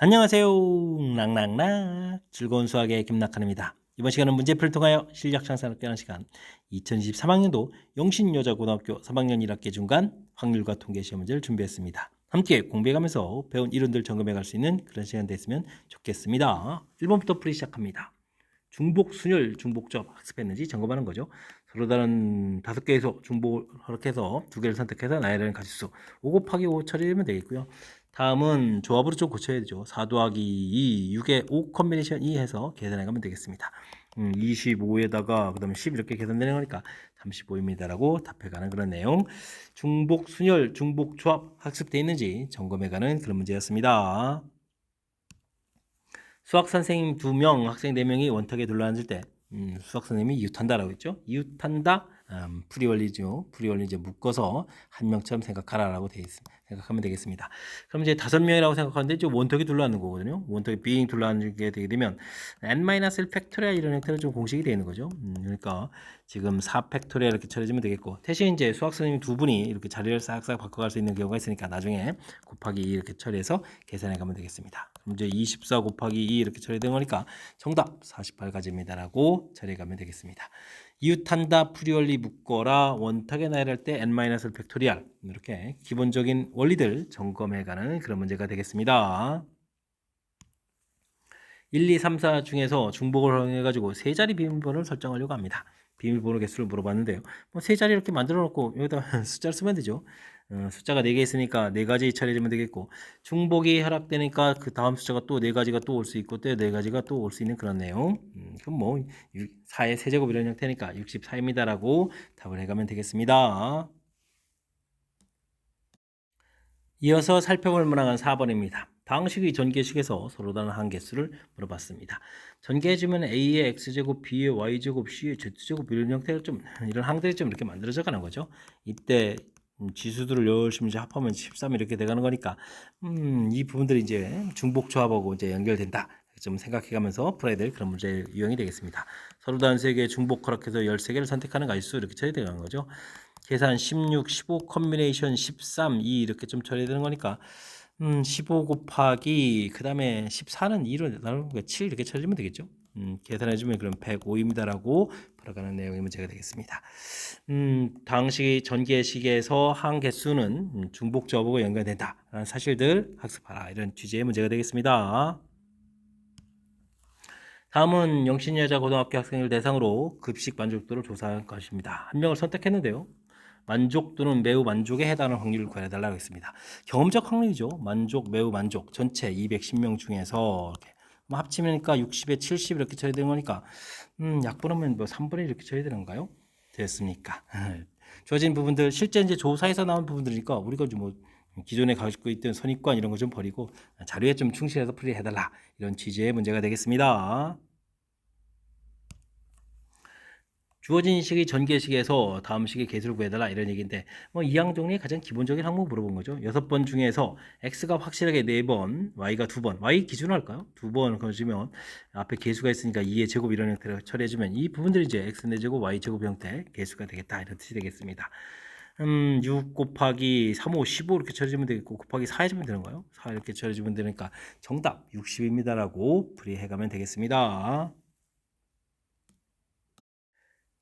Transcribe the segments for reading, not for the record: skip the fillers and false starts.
안녕하세요. 락락락 즐거운 수학의 김낙한입니다. 이번 시간은 문제풀이를 통하여 실력 향상을 깨는 시간 2023학년도 영신여자고등학교 3학년 1학기 중간 확률과 통계 시험 문제를 준비했습니다. 함께 공부해가면서 배운 이론들 점검해 갈 수 있는 그런 시간 됐으면 좋겠습니다. 1번부터 풀이 시작합니다. 중복 순열, 중복접 학습했는지 점검하는 거죠. 서로 다른 5개에서 중복을 허락해서 2개를 선택해서 나열하는 가지수 5 곱하기 5 처리하면 되겠고요. 다음은 조합으로 좀 고쳐야 되죠. 4 더하기 2, 6에 5 컨비네이션 2 해서 계산해 가면 되겠습니다. 25에다가 그 다음에 10 이렇게 계산되는 거니까 35입니다라고 답해가는 그런 내용. 중복 순열, 중복 조합 학습되어 있는지 점검해가는 그런 문제였습니다. 수학 선생님 2명, 학생 4명이 원탁에 둘러앉을 때 수학 선생님이 이웃한다라고 했죠. 이웃한다, 프리원리죠. 프리원리 이제 묶어서 한 명처럼 생각하라라고 생각하면 되겠습니다. 그럼 이제 5명이라고 생각하는데 좀 원탁에 둘러앉는 거거든요. 원탁에 빙 둘러앉게 되게 되면 n-1 팩토리얼 이런 형태로 좀 공식이 되는 거죠. 그러니까 지금 4 팩토리얼 이렇게 처리해주면 되겠고, 대신 이제 수학 선생님 2분이 이렇게 자리를 싹싹 바꿔갈 수 있는 경우가 있으니까 나중에 곱하기 2 이렇게 처리해서 계산해 가면 되겠습니다. 그럼 이제 24 곱하기 2 이렇게 처리되는 거니까 정답 48가지입니다라고 처리해 가면 되겠습니다. 이웃한다, 프리원리 묶어라, 원탁에 나열할 때 n-1 팩토리얼 이렇게 기본적인 원리들 점검해 가는 그런 문제가 되겠습니다. 1, 2, 3, 4 중에서 중복을 활용해가지고 세 자리 비밀번호를 설정하려고 합니다. 비밀번호 개수를 물어봤는데요. 뭐 세 자리 이렇게 만들어 놓고 여기다 숫자를 쓰면 되죠. 숫자가 4개 있으니까 4가지 처리하면 되겠고, 중복이 허락되니까 그 다음 숫자가 또 4가지가 또 올 수 있고 또 4가지가 또 올 수 있는 그런 내용. 그럼 뭐 4의 세제곱 이런 형태니까 64입니다라고 답을 해가면 되겠습니다. 이어서 살펴볼 문항은 4번입니다. 다항식의 전개식에서 서로 다른 항개수를 물어봤습니다. 전개해주면 A의 X제곱, B의 Y제곱, C의 Z제곱 이런 형태로 좀 이런 항들이 좀 이렇게 만들어져 가는 거죠. 이때 지수들을 열심히 이제 합하면 13 이렇게 돼가는 거니까 이 부분들이 이제 중복 조합하고 이제 연결된다. 좀 생각해가면서 풀어야 될 그런 문제 유형이 되겠습니다. 서로 다른 세 개의 중복 허락해서 13개를 선택하는 가지수 이렇게 처리되는 거죠. 계산 16, 15 컨비네이션 13, 2 이렇게 좀 처리되는 거니까 15 곱하기 그 다음에 14는 2로 나누는 거 7 이렇게 처리하면 되겠죠. 계산해주면 그럼 105입니다라고 풀어가는 내용의 문제가 되겠습니다. 당시 전개식에서 항 개수는 중복 조합하고 연결된다라는 사실들 학습하라 이런 취지의 문제가 되겠습니다. 다음은 영신여자 고등학교 학생을 대상으로 급식 만족도를 조사할 것입니다. 한 명을 선택했는데요. 만족도는 매우 만족에 해당하는 확률을 구해달라고 했습니다. 경험적 확률이죠. 만족, 매우 만족. 전체 210명 중에서 이렇게 뭐 합치니까 60에 70 이렇게 처리되는 거니까 약분하면 뭐 3분의 1 이렇게 처리되는가요? 됐습니까? 주어진 부분들 실제 이제 조사에서 나온 부분들이니까 우리가 좀 뭐 기존에 가지고 있던 선입관 이런 거 좀 버리고 자료에 좀 충실해서 풀이해달라 이런 취지의 문제가 되겠습니다. 주어진 식의 전개식에서 다음 식의 개수를 구해달라 이런 얘기인데 뭐 이항 정리의 가장 기본적인 항목 물어본 거죠. 6번 중에서 x가 확실하게 4번, y가 2번, y 기준으로 할까요? 2번 거주면 앞에 개수가 있으니까 2의 제곱 이런 형태로 처리해주면 이 부분들이 이제 x 4제곱, y 제곱 형태 개수가 되겠다 이런 뜻이 되겠습니다. 6 곱하기 3, 5, 15 이렇게 처리해주면 되겠고 곱하기 4 해주면 되는가요? 4 이렇게 처리해주면 되니까 정답 60입니다라고 풀이해가면 되겠습니다.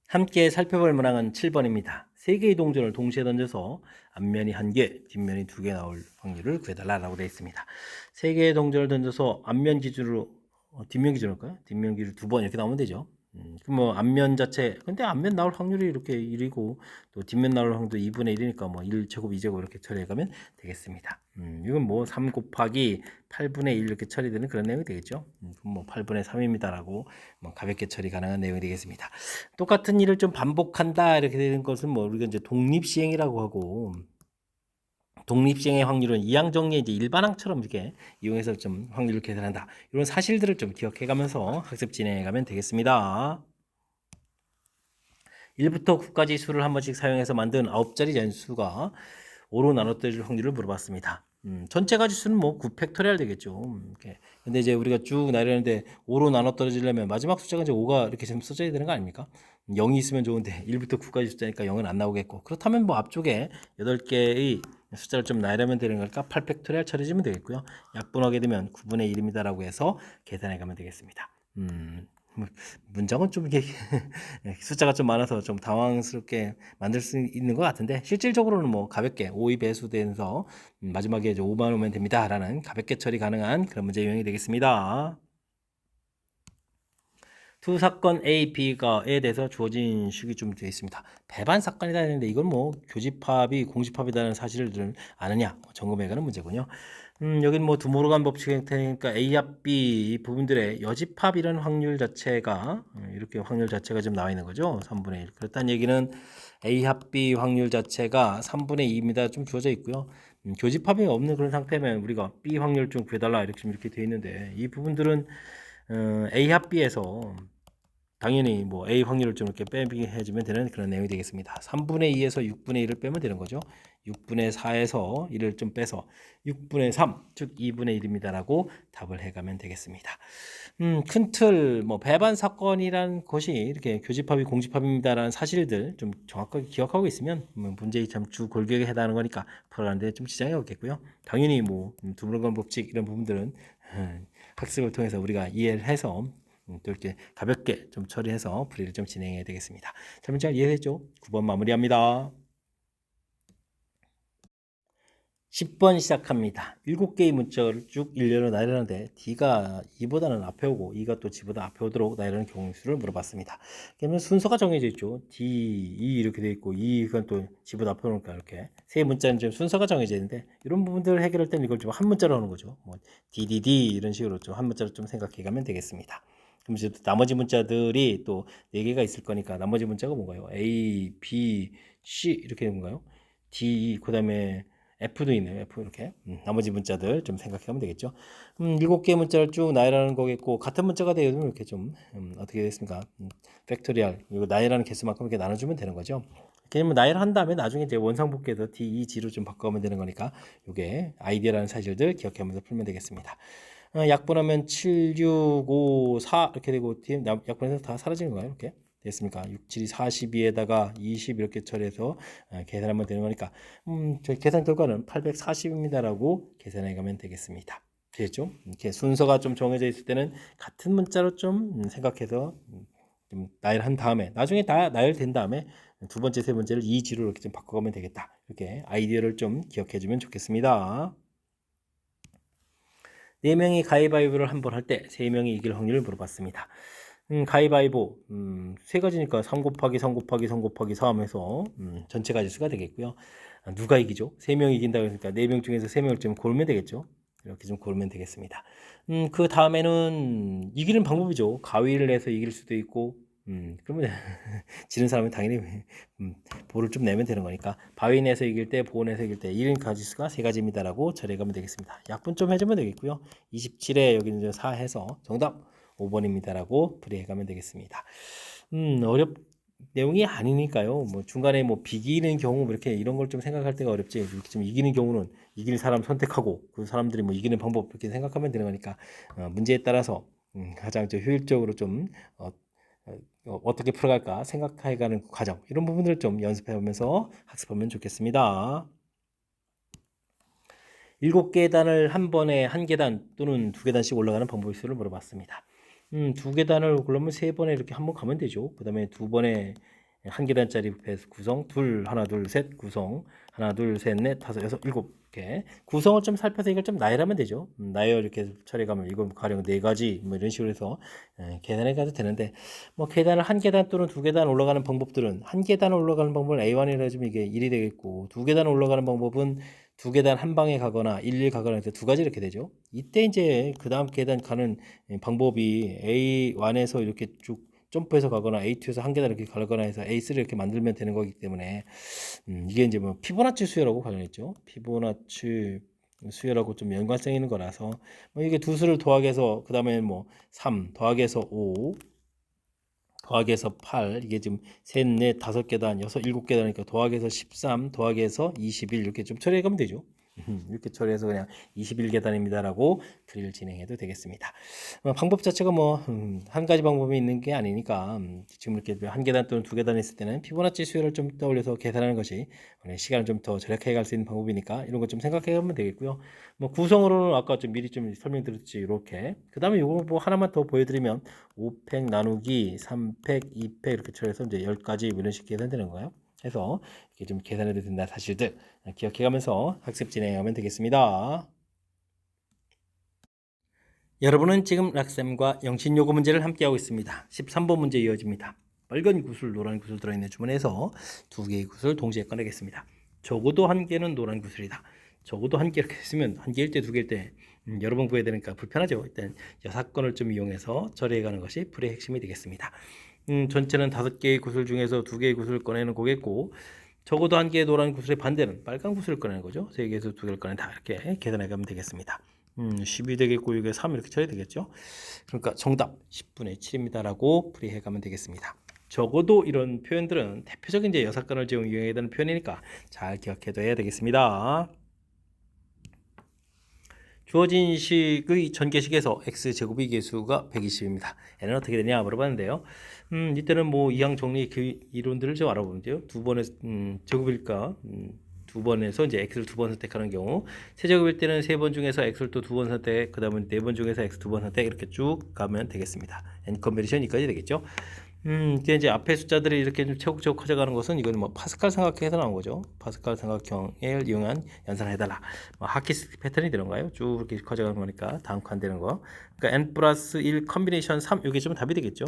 함께 살펴볼 문항은 7번입니다. 3개의 동전을 동시에 던져서 앞면이 1개, 뒷면이 2개 나올 확률을 구해달라고 되어 있습니다. 3개의 동전을 던져서 앞면 기준으로, 뒷면 기준으로 할까요? 뒷면 기준으로 2번 이렇게 나오면 되죠. 그럼 뭐 앞면 자체, 근데 앞면 나올 확률이 이렇게 1이고 또 뒷면 나올 확률도 2분의 1이니까 뭐 1제곱, 2제곱 이렇게 처리해가면 되겠습니다. 이건 뭐 3 곱하기 8분의 1 이렇게 처리되는 그런 내용이 되겠죠. 그럼 뭐 8분의 3입니다라고 뭐 가볍게 처리 가능한 내용이 되겠습니다. 똑같은 일을 좀 반복한다 이렇게 되는 것은 뭐 우리가 이제 독립시행이라고 하고 독립시행의 확률은 이항정리의 이제 일반항처럼 이렇게 이용해서 좀 확률을 계산한다. 이런 사실들을 좀 기억해가면서 학습 진행해가면 되겠습니다. 1부터 9까지 수를 한 번씩 사용해서 만든 9자리 연수가 5로 나눠 떨어질 확률을 물어봤습니다. 전체 가지수는 뭐 9팩토리얼 되겠죠. 이렇게. 근데 이제 우리가 쭉 나열하는데 5로 나눠 떨어지려면 마지막 숫자가 이제 5가 이렇게 좀 써져야 되는 거 아닙니까? 0이 있으면 좋은데 1부터 9까지 숫자니까 0은 안 나오겠고. 그렇다면 뭐 앞쪽에 8개의 숫자를 좀 나열하면 되는 거니까 8팩토리얼 처리해주면 되겠고요. 약분하게 되면 9분의 1입니다라고 해서 계산해 가면 되겠습니다. 뭐, 문장은 좀 이게 숫자가 좀 많아서 좀 당황스럽게 만들 수 있는 것 같은데 실질적으로는 뭐 가볍게 5의 배수돼서 마지막에 이제 5만 오면 됩니다라는 가볍게 처리 가능한 그런 문제 유형이 되겠습니다. 두 사건 A, B가에 대해서 주어진 식이 좀 되어 있습니다. 배반 사건이다 했는데 이건 뭐 교집합이 공집합이라는 사실을 아느냐 점검해 가는 문제군요. 여긴 뭐 두모르간 법칙 형태니까 A 합 B 이 부분들의 여집합이라는 확률 자체가 이렇게 확률 자체가 좀 나와 있는 거죠. 3분의 1. 그렇다는 얘기는 A 합 B 확률 자체가 3분의 2입니다. 좀 주어져 있고요. 교집합이 없는 그런 상태면 우리가 B 확률 좀 구해달라 이렇게 되어 있는데 이 부분들은 A 합 B에서 당연히 뭐 A 확률을 좀 이렇게 빼게 해주면 되는 그런 내용이 되겠습니다. 3분의 2에서 6분의 1을 빼면 되는 거죠. 6분의 4에서 1을 좀 빼서 6분의 3, 즉 2분의 1입니다라고 답을 해가면 되겠습니다. 큰 틀, 뭐 배반 사건이란 것이 이렇게 교집합이 공집합입니다라는 사실들 좀 정확하게 기억하고 있으면 문제의 참 주 골격에 해당하는 거니까 풀어가는데 좀 지장이 없겠고요. 당연히 뭐 두부르건 법칙 이런 부분들은 학습을 통해서 우리가 이해를 해서 또 이렇게 가볍게 좀 처리해서 풀이를 좀 진행해야 되겠습니다. 자, 문제 잘 이해했죠? 9번 마무리합니다. 10번 시작합니다. 7개의 문자를 쭉 일렬로 나열하는데 D가 E보다는 앞에 오고 E가 또 G보다 앞에 오도록 나열하는 경우 수를 물어봤습니다. 그러면 순서가 정해져 있죠. D, E 이렇게 돼 있고 E가 또 G보다 앞에 오니까 이렇게 세 문자는 좀 순서가 정해져 있는데 이런 부분들을 해결할 때는 이걸 좀 한 문자로 하는 거죠. 뭐 DDD 이런 식으로 좀 한 문자로 좀 생각해 가면 되겠습니다. 그럼 이제 나머지 문자들이 또 4개가 있을 거니까 나머지 문자가 뭔가요? A, B, C 이렇게 되는 건가요? D, 그 다음에 F도 있네요. F 이렇게. 나머지 문자들 좀 생각하면 되겠죠. 7개의 문자를 쭉 나열하는 거겠고 같은 문자가 되면 이렇게 좀 어떻게 됐습니까? 팩토리얼 이거 나열하는 개수만큼 이렇게 나눠주면 되는 거죠. 그러면 나열한 다음에 나중에 이제 원상복귀해서 D, E, G로 좀 바꿔가면 되는 거니까 이게 아이디어라는 사실들 기억하면서 풀면 되겠습니다. 약분하면 7, 6, 5, 4 이렇게 되고 뒤에 약분해서 다 사라지는 거예요. 이렇게 됐습니까? 6, 7이 42에다가 20 이렇게 처리해서 계산하면 되는 거니까 저희 계산 결과는 840입니다라고 계산해 가면 되겠습니다. 되겠죠? 이렇게 순서가 좀 정해져 있을 때는 같은 문자로 좀 생각해서 좀 나열한 다음에 나중에 다 나열된 다음에 두 번째, 세 번째를 이 지로 이렇게 좀 바꿔가면 되겠다. 이렇게 아이디어를 좀 기억해 주면 좋겠습니다. 4명이 가위바위보를 한 번 할 때 3명이 이길 확률을 물어봤습니다. 가위바위보 세 가지니까 3 곱하기 3 곱하기 3 곱하기 3 해서 전체 가지수가 되겠고요. 누가 이기죠? 3명이 이긴다 그러니까 4명 중에서 3명을 좀 고르면 되겠죠. 이렇게 좀 고르면 되겠습니다. 그 다음에는 이기는 방법이죠. 가위를 내서 이길 수도 있고 그러면 지는 사람은 당연히 보를 좀 내면 되는 거니까 바위 내서 이길 때, 보 내서 이길 때 이런 가지수가 세 가지입니다라고 처리해가면 되겠습니다. 약분 좀 해주면 되겠고요. 27에 여기는 4 해서 정답 5번입니다라고 풀이해가면 되겠습니다. 내용이 아니니까요. 뭐 중간에 뭐 비기는 경우 뭐 이렇게 이런 걸 좀 생각할 때가 어렵지. 이렇게 좀 이기는 경우는 이길 사람 선택하고 그 사람들이 뭐 이기는 방법 이렇게 생각하면 되는 거니까 문제에 따라서 가장 좀 효율적으로 좀 어떻게 풀어갈까 생각해가는 과정 이런 부분들을 좀 연습해보면서 학습하면 좋겠습니다. 7계단을 한 번에 한 계단 또는 두 계단씩 올라가는 방법의 수를 물어봤습니다. 두 계단을 그러면 세 번에 이렇게 한 번 가면 되죠. 그 다음에 두 번에 한 계단짜리 배수 구성 하나 둘 셋 구성 하나 둘 셋 넷 다섯 여섯 일곱 이렇게 구성을 좀 살펴서 이걸 좀 나열하면 되죠. 나열 이렇게 처리가면 이건 가령 4가지 뭐 이런 식으로 해서 계산해 가도 되는데 뭐 계단을 한 계단 또는 두 계단 올라가는 방법들은 한 계단 올라가는 방법을 A1이라 해주면 이게 1이 되겠고 두 계단 올라가는 방법은 두 계단 한 방에 가거나 일일 가거나 해서 두 가지 이렇게 되죠. 이때 이제 그 다음 계단 가는 방법이 A1에서 이렇게 쭉 점프해서 가거나 A2에서 한 계단 이렇게 가거나 해서 A3 이렇게 만들면 되는 거기 때문에 이게 이제 뭐 피보나치 수열하고 관련있죠. 피보나치 수열하고 좀 연관성 있는 거라서 뭐 이게 두 수를 더하기해서 그 다음에 뭐 3 더하기해서 5 더하기해서 8 이게 지금 셋, 넷, 5계단, 6, 7계단이니까 더하기해서 13 더하기해서 21 이렇게 좀 처리해 가면 되죠. 이렇게 처리해서 그냥 21계단입니다라고 처리를 진행해도 되겠습니다. 방법 자체가 뭐 한 가지 방법이 있는 게 아니니까 지금 이렇게 한 계단 또는 두 계단 있을 때는 피보나치 수열을 좀 떠올려서 계산하는 것이 시간을 좀 더 절약해 갈 수 있는 방법이니까 이런 것 좀 생각해 가면 되겠고요. 뭐 구성으로는 아까 좀 미리 좀 설명드렸지 이렇게. 그다음에 요거 뭐 하나만 더 보여드리면 5팩 나누기 3팩, 2팩 이렇게 처리해서 이제 10가지 이런 식으로 계산되는 거예요. 해서 이렇게 좀 계산해도 된다 사실들 기억해가면서 학습 진행하면 되겠습니다. 여러분은 지금 락쌤과 영신요거 문제를 함께하고 있습니다. 13번 문제 이어집니다. 빨간 구슬, 노란 구슬 들어있는 주머니에서 두 개의 구슬 동시에 꺼내겠습니다. 적어도 한 개는 노란 구슬이다. 적어도 한 개 이렇게 했으면 한 개일 때 두 개일 때 여러 번 구해야 되니까 불편하죠. 일단 여사건을 좀 이용해서 처리해가는 것이 풀이의 핵심이 되겠습니다. 전체는 5개의 구슬 중에서 2개의 구슬을 꺼내는 거겠고 적어도 한 개의 노란 구슬의 반대는 빨간 구슬을 꺼내는 거죠. 3개에서 2개를 꺼낸다. 이렇게 계산해 가면 되겠습니다. 12 되겠고 이게 3 이렇게 처리 되겠죠. 그러니까 정답 10분의 7입니다라고 풀이해 가면 되겠습니다. 적어도 이런 표현들은 대표적인 이제 여사건을 이용해야 되는 표현이니까 잘 기억해둬야 되겠습니다. 주어진 식의 전개식에서 x제곱의 개수가 120입니다. 얘는 어떻게 되냐 물어봤는데요. 이때는 뭐 이항 정리 그 이론들을 좀 알아보면 돼요. 두 번의 제곱일까? 두 번에서 이제 x를 두 번 선택하는 경우 세제곱일 때는 3번 중에서 x를 또 두 번 선택, 그다음에 4번 중에서 x 두 번 선택 이렇게 쭉 가면 되겠습니다. n 컨베리션 여기까지 되겠죠. 이제 앞에 숫자들이 이렇게 좀 차곡차곡 커져가는 것은 이건 뭐 파스칼 삼각형에서 나온 거죠. 파스칼 삼각형을 이용한 연산을 해달라. 뭐 하키스 패턴이 되는가요? 쭉 이렇게 커져가는 거니까 다음 칸 되는 거. 그러니까 n 플러스 1 컨비네이션 3 이게 좀 답이 되겠죠.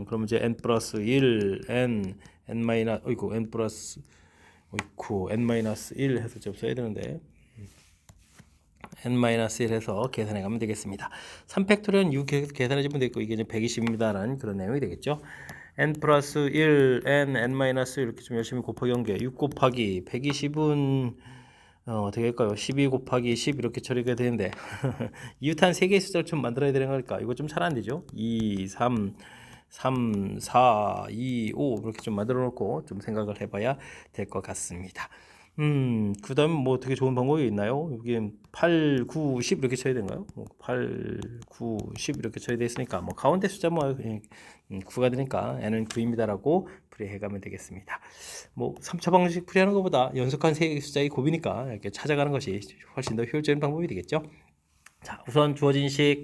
그럼 이제 n 플러스 1 n 마이너스 어이구 n 플러스 어이구 n 마이너스 1 해서 좀 써야 되는데. n-1 해서 계산해 가면 되겠습니다. 3팩토리얼은 6 계산해 주면 되겠고 이게 이제 120입니다라는 그런 내용이 되겠죠. n 플러스 1, n-1 이렇게 좀 열심히 곱하기 연계 6 곱하기 120은 어떻게 할까요? 12 곱하기 10 이렇게 처리가 되는데 이웃한 3개의 숫자를 좀 만들어야 되는 거니까 이거 좀 잘 안 되죠. 2, 3, 4, 2, 5 이렇게 좀 만들어 놓고 좀 생각을 해봐야 될 것 같습니다. 그 다음에 뭐 되게 좋은 방법이 있나요? 여기 8, 9, 10 이렇게 쳐야 되는가요? 8, 9, 10 이렇게 쳐야 돼 있으니까 뭐 가운데 숫자 뭐 9가 되니까 n은 9입니다라고 풀이해 가면 되겠습니다. 뭐 3차 방식 풀이하는 것보다 연속한 세 숫자의 곱이니까 이렇게 찾아가는 것이 훨씬 더 효율적인 방법이 되겠죠. 자, 우선 주어진 식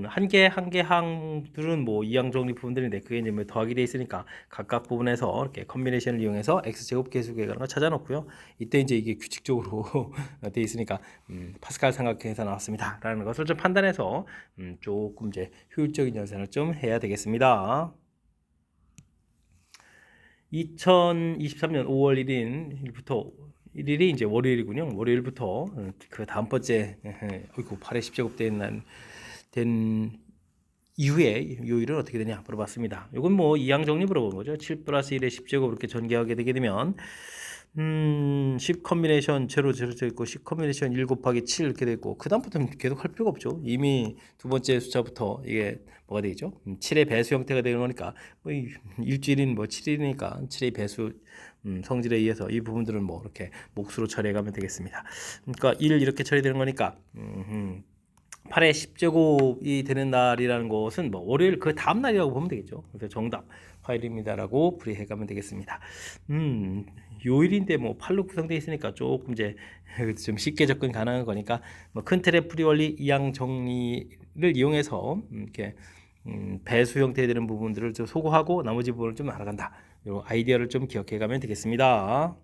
한 개 항들은 뭐 이항 정리 부분들인데 그게 이제 뭐 더하기 돼 있으니까 각각 부분에서 이렇게 컨비네이션을 이용해서 x제곱 계수 계획하는 거 찾아놓고요. 이때 이제 이게 규칙적으로 돼 있으니까 파스칼 삼각형에서 나왔습니다라는 것을 좀 판단해서 조금 이제 효율적인 연산을 좀 해야 되겠습니다. 2023년 5월 1일부터 1일이 이제 월요일이군요. 월요일부터 그 다음 번째 어이구 8의 10제곱 된 이후에 요일은 어떻게 되냐 물어봤습니다. 이건 뭐 이항 정리 물어본 거죠. 7 플러스 1의 10제곱 이렇게 전개하게 되게 되면 10 컨비네이션 0, 0 되어 있고 10 컨비네이션 1 곱하기 7 이렇게 되어 있고 그 다음부터는 계속 할 필요가 없죠. 이미 두 번째 숫자부터 이게 뭐가 되겠죠? 7의 배수 형태가 되는 거니까 뭐 일주일인 뭐 7일이니까 7의 배수 성질에 의해서 이 부분들은 뭐 이렇게 몫으로 처리해 가면 되겠습니다. 그러니까 1 이렇게 처리되는 거니까 8의 10제곱이 되는 날이라는 것은 뭐 월요일 그 다음 날이라고 보면 되겠죠. 그래서 정답 화요일입니다라고 풀이해 가면 되겠습니다. 요일인데 뭐 8로 구성되어 있으니까 조금 이제 좀 쉽게 접근 가능한 거니까 뭐 큰 틀의 풀이 원리 이항 정리를 이용해서 이렇게 배수 형태에 되는 부분들을 좀 소거하고 나머지 부분을 좀 알아간다. 요 아이디어를 좀 기억해 가면 되겠습니다.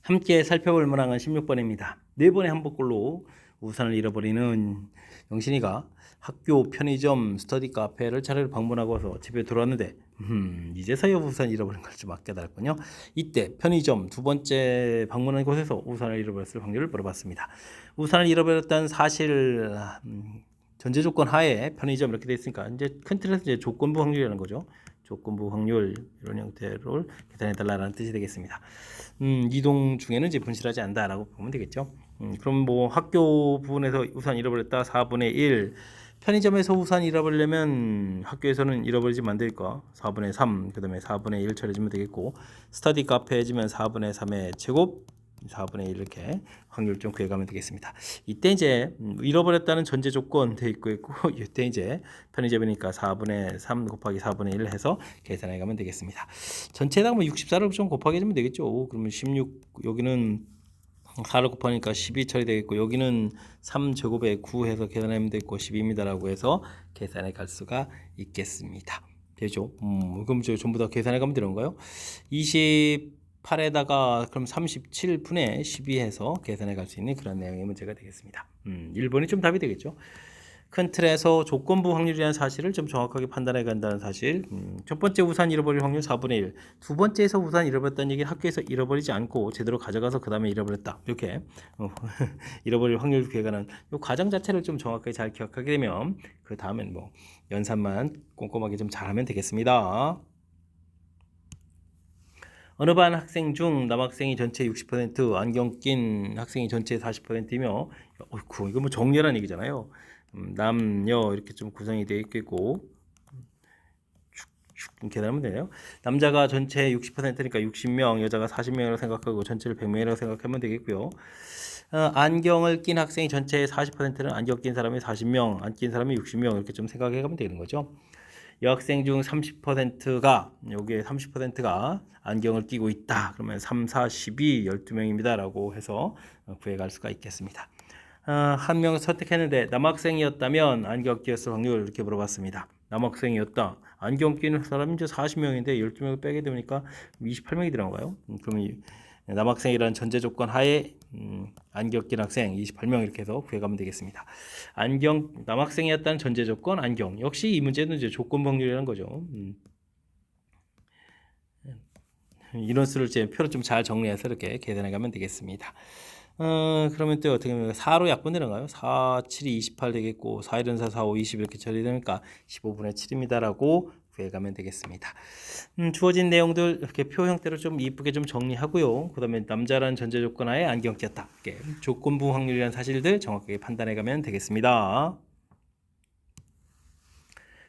함께 살펴볼 문항은 16번입니다. 4번의 한복골로 우산을 잃어버리는 영신이가 학교, 편의점, 스터디 카페를 차례로 방문하고 와서 집에 들어왔는데 이제서야 우산 잃어버린 걸 좀 깨달았군요. 이때 편의점 두 번째 방문한 곳에서 우산을 잃어버렸을 확률을 물어봤습니다. 우산을 잃어버렸다는 사실 전제 조건 하에 편의점 이렇게 돼 있으니까 이제 큰 틀에서 이제 조건부 확률이라는 거죠. 조건부 확률 이런 형태로 계산해 달라는 뜻이 되겠습니다. 이동 중에는 이제 분실하지 않는다라고 보면 되겠죠. 그럼 뭐 학교 부분에서 우산 잃어버렸다 4분의 1 편의점에서 우산 잃어버리려면 학교에서는 잃어버리지 만들 거 4분의 3 그 다음에 4분의 1 처리해주면 되겠고 스터디 카페 해주면 4분의 3의 제곱 4분의 1 이렇게 확률 좀 구해가면 되겠습니다. 이때 이제 잃어버렸다는 전제 조건 돼 있고 이때 이제 편의점이니까 4분의 3 곱하기 4분의 1 해서 계산해 가면 되겠습니다. 전체에다가 뭐 64를 좀 곱하기 해주면 되겠죠. 그러면 16 여기는 4를 곱하니까 12 처리되겠고 여기는 3제곱에 9 해서 계산하면 되고 12입니다라고 해서 계산해 갈 수가 있겠습니다. 되죠? 그럼 저 전부 다 계산해 가면 되는 건가요? 28에다가 그럼 37분의 12 해서 계산해 갈 수 있는 그런 내용의 문제가 되겠습니다. 1번이 좀 답이 되겠죠? 큰 틀에서 조건부 확률이라는 사실을 좀 정확하게 판단해 간다는 사실. 첫 번째 우산 잃어버릴 확률 4분의 1. 두 번째에서 우산 잃어버렸다는 얘기는 학교에서 잃어버리지 않고 제대로 가져가서 그 다음에 잃어버렸다. 이렇게 잃어버릴 확률 구해가는 이 과정 자체를 좀 정확하게 잘 기억하게 되면 그 다음엔 뭐 연산만 꼼꼼하게 좀 잘하면 되겠습니다. 어느 반 학생 중 남학생이 전체 60%, 안경 낀 학생이 전체 40%이며, 이거 뭐 정렬한 얘기잖아요. 남녀 이렇게 좀 구성이 되어 있고, 계산하면 되네요. 남자가 전체 60%니까 60명, 여자가 40명이라고 생각하고 전체를 100명이라고 생각하면 되겠고요. 안경을 낀 학생이 전체의 40%는 안경 낀 사람이 40명, 안 낀 사람이 60명 이렇게 좀 생각해 가면 되는 거죠. 여학생 중 30%가 여기에 30%가 안경을 끼고 있다. 그러면 3, 4, 12, 12명입니다. 라고 해서 구해갈 수가 있겠습니다. 한 명 선택했는데 남학생이었다면 안경 끼었을 확률 이렇게 물어봤습니다. 남학생이었다. 안경 끼는 사람이 이제 40명인데 12명을 빼게 되니까 28명이 들어간가요? 그러면 남학생이라는 전제 조건 하에 안경 낀 학생 28명 이렇게 해서 구해가면 되겠습니다. 안경 남학생이었다는 전제 조건 안경 역시 이 문제는 이제 조건 확률이라는 거죠. 인원수를 이제 표로 좀 잘 정리해서 이렇게 계산해 가면 되겠습니다. 그러면 또 어떻게 보면 4로 약분되는가요? 4, 7이 28 되겠고 4, 1은 4, 4, 5, 20 이렇게 처리되니까 15분의 7입니다라고 구해가면 되겠습니다. 주어진 내용들 이렇게 표 형태로 좀 이쁘게 좀 정리하고요. 그 다음에 남자라는 전제 조건 하에 안경 꼈다. 이렇게 조건부 확률이라는 사실들 정확하게 판단해 가면 되겠습니다.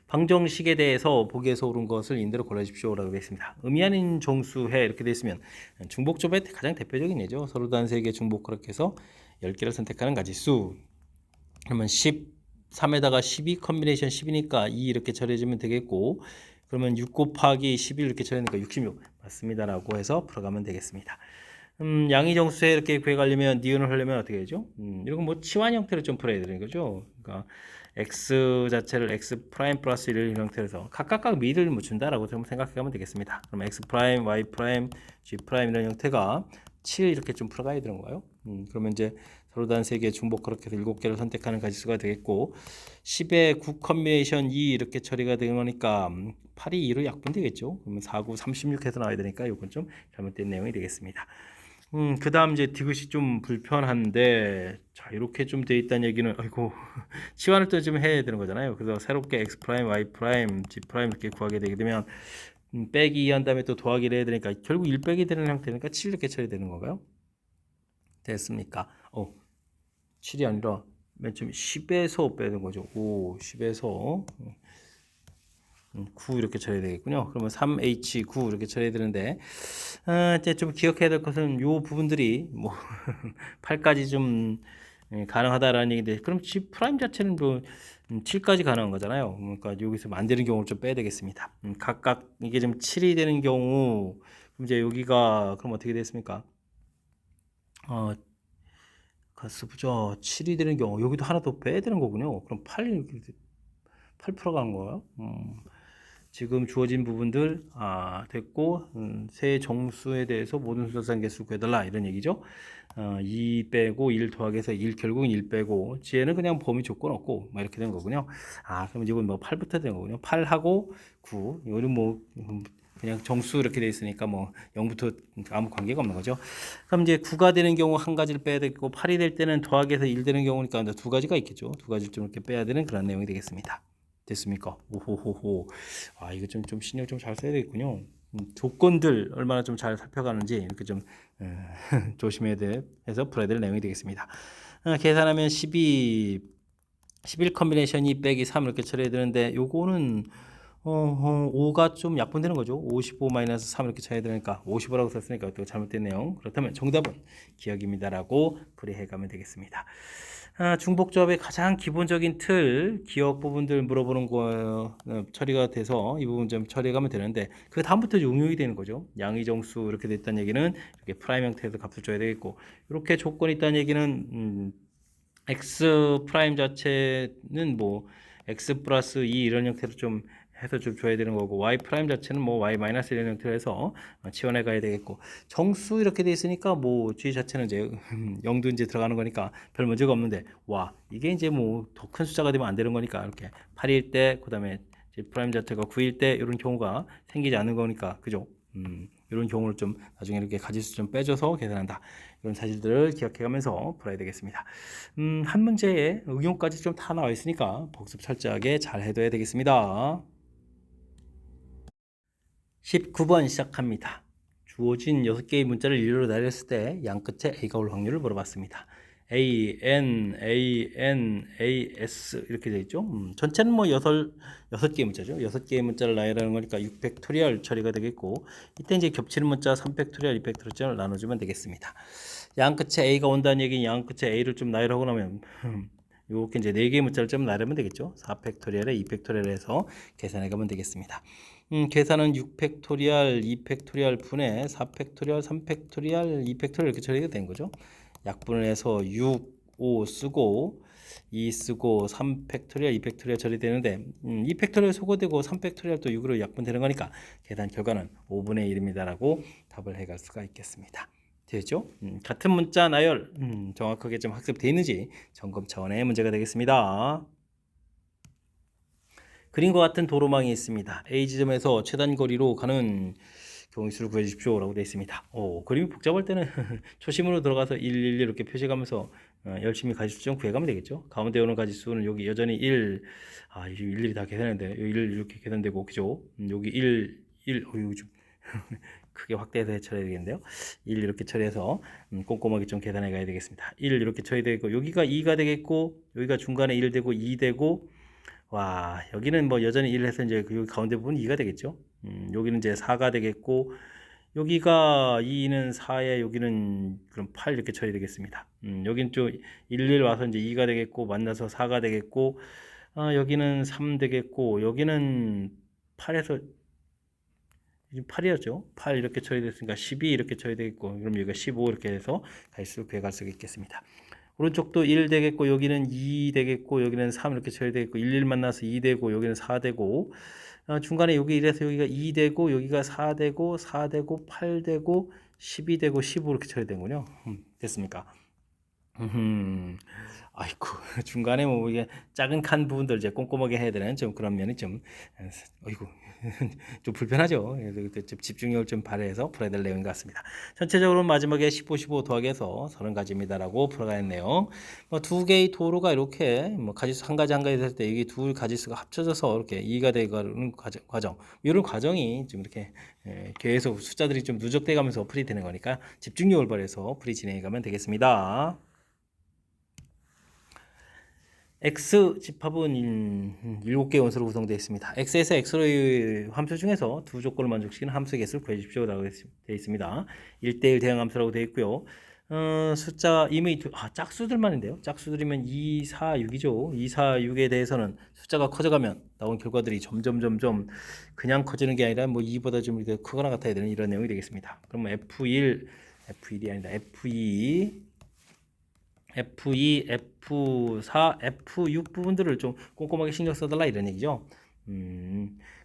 방정식에 대해서 보기에서 옳은 것을 인대로 골라주십시오라고 되어 있습니다. 의미 아닌 정수해 이렇게 되어 있으면 중복조배의 가장 대표적인 예죠. 서로 다른 세 개 중복 그렇게 해서 10개를 선택하는 가지수. 그러면 13에다가 12 컨비네이션 10이니까 2 이렇게 처리해주면 되겠고 그러면 6 곱하기 11 이렇게 처리하니까 66 맞습니다라고 해서 풀어가면 되겠습니다. 양의 정수에 이렇게 구해가려면 니은을 하려면 어떻게 되죠? 이런 건 뭐 치환 형태로 좀 풀어야 되는 거죠. 그러니까 x 자체를 x 프라임 플러스 1 형태에서 각각 미를 뭐 준다라고 좀 생각해가면 되겠습니다. 그럼 x 프라임, y 프라임, g 프라임 이런 형태가 7 이렇게 좀 풀어가야 되는 거예요. 그러면 이제 서로 다른 세 개 중복 그렇게 해서 7개를 선택하는 가지수가 되겠고 10에 9 컨비네이션 2 이렇게 처리가 되는 거니까 8이 2로 약분되겠죠. 그러면 4, 9, 36 해서 나와야 되니까 이건 좀 잘못된 내용이 되겠습니다. 그 다음 이제 디귿이 좀 불편한데 자 이렇게 좀 돼 있다는 얘기는 아이고 치환을 또 좀 해야 되는 거잖아요. 그래서 새롭게 x 프라임, y 프라임, g 프라임 이렇게 구하게 되게 되면 빼기 2 한 다음에 또 더하기를 해야 되니까 결국 1 빼기 되는 형태니까 7 이렇게 처리 되는 건가요? 됐습니까? 7이 아니라 맨 처음에 10에서 빼는 거죠. 10에서 9 이렇게 처리해야 되겠군요. 그러면 3H9 이렇게 처리해야 되는데 이제 좀 기억해야 될 것은 요 부분들이 뭐 8까지 좀 가능하다라는 얘기인데 그럼 G 프라임 자체는 뭐 7까지 가능한 거잖아요. 그러니까 여기서 만드는 경우를 좀 빼야 되겠습니다. 각각 이게 좀 7이 되는 경우 그럼 이제 여기가 그럼 어떻게 됐습니까? 가스부죠. 7이 되는 경우 여기도 하나 더 빼야 되는 거군요. 그럼 8% 가는 거예요. 지금 주어진 부분들 됐고 세 정수에 대해서 모든 수소산 개수 구해달라 이런 얘기죠. 2 빼고 1 더하기 해서 1 결국은 1 빼고 지혜는 그냥 범위 조건 없고 막 이렇게 된 거군요. 그럼 이건 뭐 8부터 된 거군요. 8하고 9 이거는 뭐 그냥 정수 이렇게 돼 있으니까 뭐 0부터 아무 관계가 없는 거죠. 그럼 이제 9가 되는 경우 한 가지를 빼야 되고 8이 될 때는 더하기해서 1 되는 경우니까 두 가지가 있겠죠. 두 가지를 좀 이렇게 빼야 되는 그런 내용이 되겠습니다. 됐습니까? 오호호호. 이거 좀 신경 좀 잘 써야 되겠군요. 조건들 얼마나 좀 잘 살펴가는지 이렇게 좀 조심해야 돼 해서 풀어야 될 내용이 되겠습니다. 계산하면 11 컨비네이션이 빼기 3 이렇게 처리해야 되는데 요거는 5가 좀 약분되는 거죠. 55 마이너스 3 이렇게 쳐야 되니까 55라고 썼으니까 또 잘못된 내용. 그렇다면 정답은 기억입니다라고 풀이해 가면 되겠습니다. 중복조합의 가장 기본적인 틀, 기억 부분들 물어보는 거 처리가 돼서 이 부분 좀 처리해 가면 되는데 그 다음부터 응용이 되는 거죠. 양의 정수 이렇게 됐다는 얘기는 이렇게 프라임 형태에서 값을 줘야 되겠고 이렇게 조건이 있다는 얘기는 x 프라임 자체는 뭐 x 플러스 2 이런 형태로 좀 해서 좀 줘야 되는 거고 y 프라임 자체는 뭐 y 마이너스 이런 형태로 해서 지원해 가야 되겠고 정수 이렇게 돼 있으니까 뭐 g 자체는 이제 0도 이제 들어가는 거니까 별 문제가 없는데 와 이게 이제 뭐 더 큰 숫자가 되면 안 되는 거니까 이렇게 8일 때 그다음에 이제 프라임 자체가 9일 때 이런 경우가 생기지 않는 거니까 그죠? 이런 경우를 좀 나중에 이렇게 가지수 좀 빼줘서 계산한다. 이런 사실들을 기억해가면서 풀어야 되겠습니다. 한 문제에 응용까지 좀 다 나와 있으니까 복습 철저하게 잘 해둬야 되겠습니다. 19번 시작합니다. 주어진 6개의 문자를 일렬로 나열했을 때 양 끝에 A가 올 확률을 물어봤습니다. A, N, A, N, A, S 이렇게 되어 있죠. 전체는 뭐 6개의 문자죠. 6개의 문자를 나열하는 거니까 6팩토리얼 처리가 되겠고 이때 이제 겹치는 문자 3팩토리얼, 2팩토리얼을 나눠주면 되겠습니다. 양 끝에 A가 온다는 얘기는 양 끝에 A를 좀 나열하고 나면 이렇게 이제 4개의 문자를 좀 나열하면 되겠죠. 4팩토리얼에 2팩토리얼 해서 계산해 가면 되겠습니다. 계산은 6팩토리얼, 2팩토리얼 분의 4팩토리얼, 3팩토리얼, 2팩토리얼 이렇게 처리가 된 거죠. 약분을 해서 6, 5 쓰고 2 쓰고 3팩토리얼, 2팩토리얼 처리되는데 2팩토리얼 소거되고 3팩토리얼 또 6으로 약분되는 거니까 계산 결과는 5분의 1입니다라고 답을 해갈 수가 있겠습니다. 되죠? 같은 문자 나열 정확하게 좀 학습되어 있는지 점검 차원의 문제가 되겠습니다. 그림과 같은 도로망이 있습니다. A 지점에서 최단 거리로 가는 경우수를 구해주십시오 라고 되어 있습니다. 그림이 복잡할 때는 초심으로 들어가서 111 이렇게 표시하면서 열심히 가지수 좀 구해가면 되겠죠. 가운데 오는 가지수는 여기 여전히 1, 일일이 다 계산했는데 1 이렇게 계산되고 그죠? 여기 1, 여기 좀 크게 확대해서 처리해야 되겠는데요. 1 이렇게 처리해서 꼼꼼하게 좀 계산해 가야 되겠습니다. 1 이렇게 처리되고 여기가 2가 되겠고 여기가 중간에 1 되고 2 되고 와 여기는 뭐 여전히 1 해서 이제 여기 가운데 부분 2가 되겠죠. 여기는 이제 4가 되겠고 여기가 2는 4에 여기는 그럼 8 이렇게 처리되겠습니다. 여기는 좀 1 와서 이제 2가 되겠고 만나서 4가 되겠고 여기는 3 되겠고 여기는 8에서 8이었죠. 8 이렇게 처리됐으니까 12 이렇게 처리되겠고 그럼 여기가 15 이렇게 해서 갈수록 구해갈 수 있겠습니다. 오른쪽도 1 되겠고 여기는 2 되겠고 여기는 3 이렇게 처리되겠고 1 만나서 2 되고 여기는 4 되고 중간에 여기 1에서 여기가 2 되고 여기가 4 되고 4 되고 8 되고 12 되고 15 이렇게 처리되는군요. 됐습니까? 아이고 중간에 뭐 이게 작은 칸 부분들 이제 꼼꼼하게 해야 되는 좀 그런 면이 좀 어이구 좀 불편하죠. 그래서 좀 집중력을 좀 발휘해서 풀어야 될 내용인 것 같습니다. 전체적으로 마지막에 15, 15 더하기해서 30가지입니다라고 풀어가는 내용. 뭐 두 개의 도로가 이렇게 뭐 가지수 한 가지 됐을 때 이게 두 가지수가 합쳐져서 이렇게 2가 되는 과정. 이런 과정이 좀 이렇게 계속 숫자들이 좀 누적돼 가면서 풀이 되는 거니까 집중력을 발휘해서 풀이 진행해 가면 되겠습니다. X 집합은 7개의 원소로 구성되어 있습니다. X에서 X로의 함수 중에서 두 조건을 만족시키는 함수의 개수를 구해주십시오 라고 되어 있습니다. 1대1 대응 함수라고 되어 있고요. 숫자 이미 짝수들만인데요. 짝수들이면 2, 4, 6이죠. 2, 4, 6에 대해서는 숫자가 커져가면 나온 결과들이 점점 그냥 커지는 게 아니라 뭐 2보다 좀 크거나 같아야 되는 이런 내용이 되겠습니다. 그러면 F1이 아니다. F2, F4, F6 부분들을 좀 꼼꼼하게 신경 써달라 이런 얘기죠.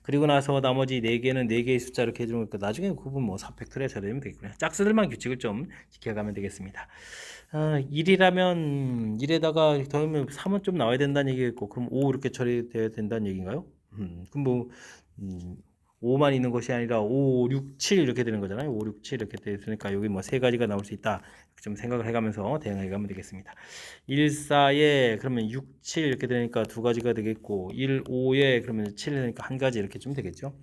그리고 나서 나머지 4개는 4개의 숫자 이렇게 해주는 거니까 나중에 그 부분 뭐 4팩토리얼 처리되면 되겠군요. 짝수들만 규칙을 좀 지켜가면 되겠습니다. 1이라면 1에다가 더하면 3은 좀 나와야 된다는 얘기겠고 그럼 5 이렇게 처리되어야 된다는 얘기인가요? 그럼 뭐 5만 있는 것이 아니라 5, 6, 7 이렇게 되는 거잖아요. 5, 6, 7 이렇게 되었으니까 여기 뭐 세 가지가 나올 수 있다. 좀 생각을 해가면서 대응해 가면 되겠습니다. 1, 4에 그러면 6, 7 이렇게 되니까 두 가지가 되겠고 1, 5에 그러면 7 되니까 한 가지 이렇게 좀 되겠죠.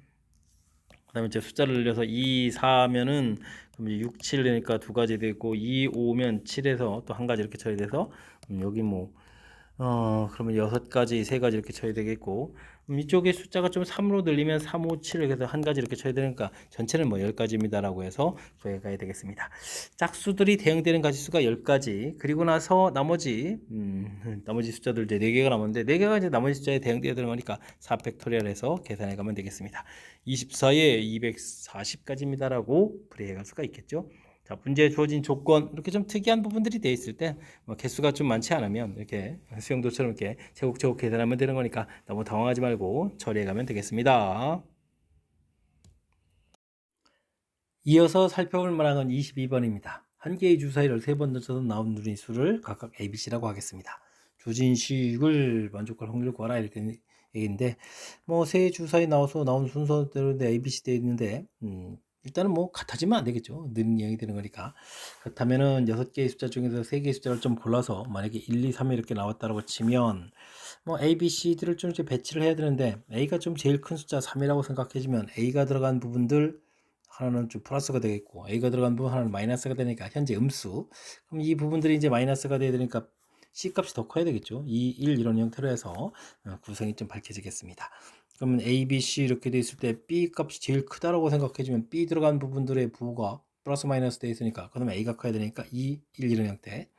그 다음에 이제 숫자를 늘려서 2, 4면은 그럼 6, 7 되니까 두 가지 되고 2, 5면 7에서 또 한 가지 이렇게 처리돼서 여기 뭐 그러면 6가지, 3가지 이렇게 쳐야 되겠고, 이쪽에 숫자가 좀 3으로 늘리면 3, 5, 7 이렇게 해서 한 가지 이렇게 쳐야 되니까 전체는 뭐 10가지입니다라고 해서 구해가야 되겠습니다. 짝수들이 대응되는 가지수가 10가지, 그리고 나서 나머지 숫자들 이제 4개가 남았는데 4개가 이제 나머지 숫자에 대응되어 들어가니까 4팩토리얼해서 계산해 가면 되겠습니다. 24에 240까지입니다라고 풀이해 갈 수가 있겠죠. 자, 문제에 주어진 조건, 이렇게 좀 특이한 부분들이 되어 있을 때, 뭐 개수가 좀 많지 않으면 이렇게 수영도처럼 이렇게 제곱제곱 계산하면 되는 거니까 너무 당황하지 말고 처리해 가면 되겠습니다. 이어서 살펴볼 만한 22번입니다. 한 개의 주사위를 3번 던져서 나온 누린 수를 각각 ABC라고 하겠습니다. 주진식을 만족할 확률을 구하라 이렇게 얘기인데, 뭐 세 주사위 나와서 나온 순서대로 ABC 되어 있는데, 일단은 뭐 같아지면 안 되겠죠. 느린 양이 되는 거니까. 그렇다면은 6개의 숫자 중에서 3개의 숫자를 좀 골라서 만약에 1, 2, 3이 이렇게 나왔다고 치면 뭐 A, B, C들을 좀 이제 배치를 해야 되는데, A가 좀 제일 큰 숫자 3이라고 생각해주면 A가 들어간 부분들 하나는 좀 플러스가 되겠고, A가 들어간 부분 하나는 마이너스가 되니까 현재 음수. 그럼 이 부분들이 이제 마이너스가 돼야 되니까 C 값이 더 커야 되겠죠. 2, 1 이런 형태로 해서 구성이 좀 밝혀지겠습니다. 그러면 A, B, C 이렇게 돼 있을 때 B 값이 제일 크다라고 생각해주면 B 들어간 부분들의 부호가 플러스 마이너스 돼 있으니까 그러면 A가 커야 되니까 2, 1 이런 형태.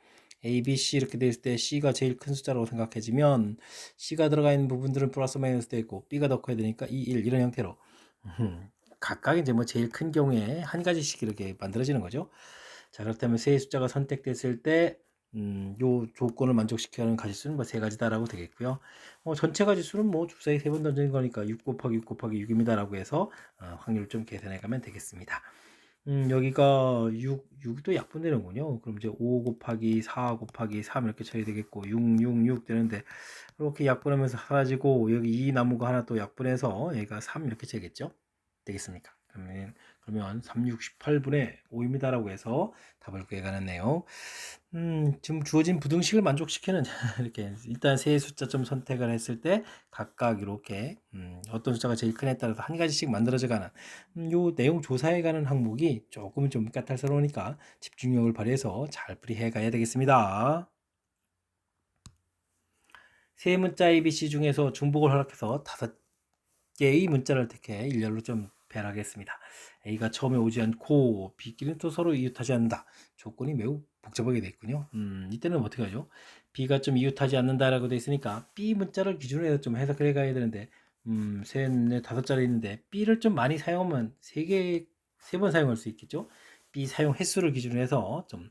A, B, C 이렇게 돼 있을 때 C가 제일 큰 숫자라고 생각해지면 C가 들어가 있는 부분들은 플러스 마이너스 돼 있고 B가 더 커야 되니까 2, 1 이런 형태로 각각 이제 뭐 제일 큰 경우에 한 가지씩 이렇게 만들어지는 거죠. 자, 그렇다면 세 숫자가 선택됐을 때 요 조건을 만족시키는 가지수는 뭐 3가지다라고 되겠고요. 전체 가지수는 뭐 주사위 3번 던진 거니까 6 곱하기 6 곱하기 6입니다라고 해서 확률을 좀 계산해 가면 되겠습니다. 여기가 6도 약분되는군요. 그럼 이제 5 곱하기 4 곱하기 3 이렇게 처리 되겠고 6, 6, 6 되는데 이렇게 약분하면서 사라지고 여기 이 나무가 하나 또 약분해서 얘가 3 이렇게 되겠죠. 되겠습니까? 그러면 3, 6, 18분의 5입니다라고 해서 답을 구해가는 내용. 지금 주어진 부등식을 만족시키는 이렇게 일단 세 숫자 좀 선택을 했을 때 각각 이렇게 어떤 숫자가 제일 크냐에 따라서 한 가지씩 만들어져 가는 요 내용 조사해 가는 항목이 조금 좀 까탈스러우니까 집중력을 발휘해서 잘 풀이해 가야 되겠습니다. 세 문자 ABC 중에서 중복을 허락해서 5개의 문자를 택해 일렬로 좀 배열하겠습니다. A가 처음에 오지 않고 B끼리는 또 서로 이웃하지 않는다. 조건이 매우 복잡하게 되어 있군요. 이때는 어떻게 하죠? B가 좀 이웃하지 않는다라고 되어 있으니까 B 문자를 기준으로 해서 좀 해석을 해가야 되는데, 셋, 넷, 5자리 있는데 B를 좀 많이 사용하면 3번 사용할 수 있겠죠? B 사용 횟수를 기준으로 해서 좀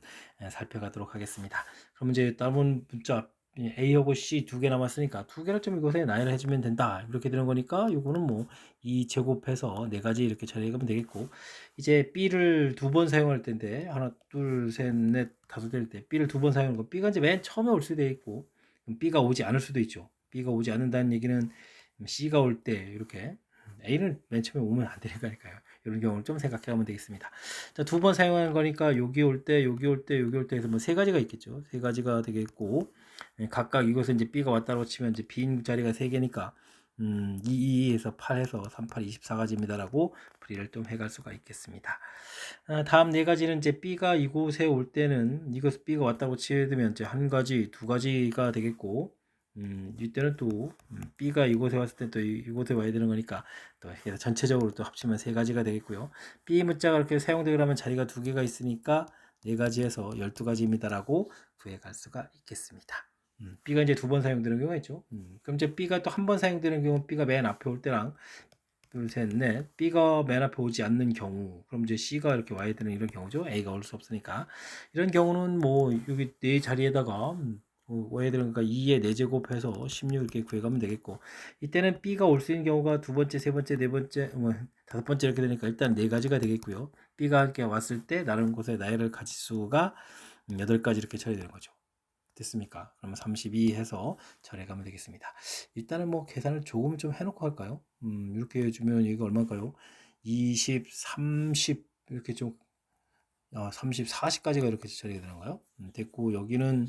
살펴가도록 하겠습니다. 그럼 이제 남은 문자 A하고 C 2개 남았으니까 2개를 좀 이곳에 나열을 해주면 된다. 이렇게 되는 거니까 이거는 뭐 2 제곱해서 4가지 이렇게 처리하면 되겠고, 이제 B를 2번 사용할 텐데 하나, 둘, 셋, 넷, 5 될 때 B를 2번 사용하는 거 B가 이제 맨 처음에 올 수도 있고 B가 오지 않을 수도 있죠. B가 오지 않는다는 얘기는 C가 올 때 이렇게 A는 맨 처음에 오면 안 되니까요. 이런 경우를 좀 생각해 가면 되겠습니다. 자, 2번 사용하는 거니까 여기 올 때, 여기 올 때, 여기 올 때 해서 뭐 3가지가 있겠죠. 3가지가 되겠고, 각각 이곳에 이제 B가 왔다고 치면 이제 빈 자리가 3개니까 2, 2에서 8해서 3, 8, 24가지입니다라고 풀이를 좀 해갈 수가 있겠습니다. 다음 4가지는 이제 B가 이곳에 올 때는 이곳 B가 왔다고 치면 이제 1가지, 2가지가 되겠고, 이때는 또 B가 이곳에 왔을 때 또 이곳에 와야 되는 거니까 또 그래서 전체적으로 또 합치면 3가지가 되겠고요. B 문자가 이렇게 사용되려면 자리가 2개가 있으니까 4가지에서 12가지입니다라고 구해갈 수가 있겠습니다. B가 이제 2번 사용되는 경우가 있죠. 그럼 이제 B가 또 한 번 사용되는 경우 B가 맨 앞에 올 때랑 둘, 셋, 넷. B가 맨 앞에 오지 않는 경우, 그럼 이제 C가 이렇게 와야 되는 이런 경우죠. A가 올 수 없으니까. 이런 경우는 뭐 여기 네 자리에다가 와야 되는 거니까 2에 4제곱해서 16 이렇게 구해가면 되겠고, 이때는 B가 올 수 있는 경우가 두 번째, 세 번째, 네 번째, 뭐 5번째 이렇게 되니까 일단 4가지가 되겠고요. B가 함께 왔을 때 다른 곳에 나열을 가지수가 8가지 이렇게 처리되는 거죠. 됐습니까? 그러면 32 해서 처리해 가면 되겠습니다. 일단은 뭐 계산을 조금 좀 해놓고 할까요? 이렇게 해주면 이게 얼마일까요? 20, 30 이렇게 좀 30, 40까지가 이렇게 처리가 되는가요? 됐고 여기는